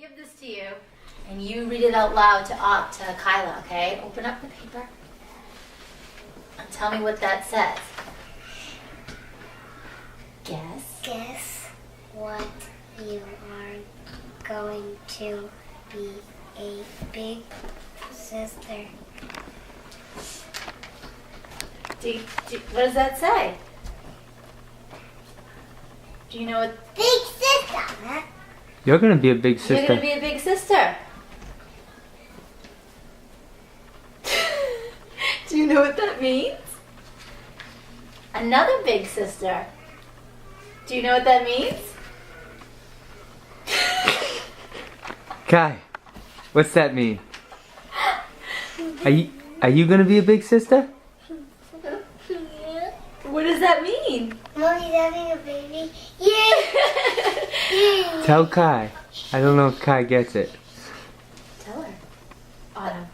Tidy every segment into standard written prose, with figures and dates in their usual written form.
give this to you, and you read it out loud to Kyla, okay? Open up the paper and tell me what that says. Guess. Guess what? You are going to be a big sister. What does that say? Do you know what? Big sister. Huh? You're gonna be a big sister. You're gonna be a big sister. Do you know what that means? Another big sister. Do you know what that means? Kai, what's that mean? Are you gonna be a big sister? What does that mean? Mommy's having a baby. Yeah. Tell Kai. I don't know if Kai gets it. Tell her. Autumn.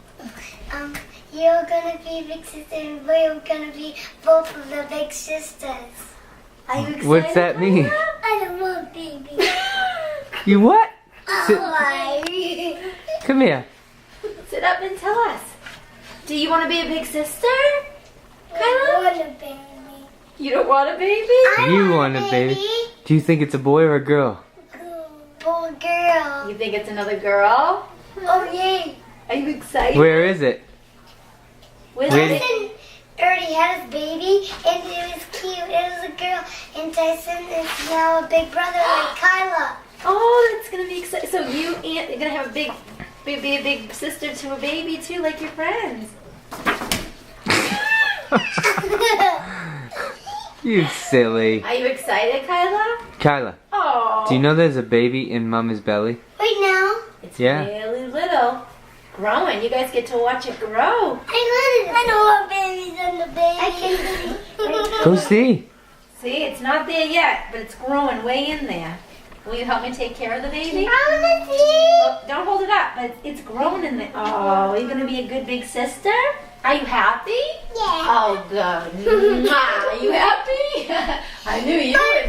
You're gonna be a big sister, and we're gonna be both of the big sisters. Are you excited? What's that mean? I don't want baby. You what? Why? Come here. Sit up and tell us. Do you want to be a big sister? I Kyla? want a baby. You don't want a baby? You want a baby? Do you think it's a boy or a girl? Boy, girl. You think it's another girl? Oh yeah. Are you excited? Where is it? Where's Where it? Tyson already had his baby, and it was cute. It was a girl, and Tyson is now a big brother like Kyla. Oh, that's gonna be exciting. So you and you're gonna have a be a big sister to a baby too, like your friends. You silly. Are you excited, Kyla? Kyla, Oh. do you know there's a baby in Mama's belly? Right now, It's Yeah. really little, growing. You guys get to watch it grow. I don't want babies on the baby. I can Go see. See, it's not there yet, but it's growing way in there. Will you help me take care of the baby? I want to see. Oh, don't hold it up, but it's growing in there. Oh, are you gonna be a good big sister? Are you happy? Yeah. Oh, good. Mwah. Are you happy? I knew you would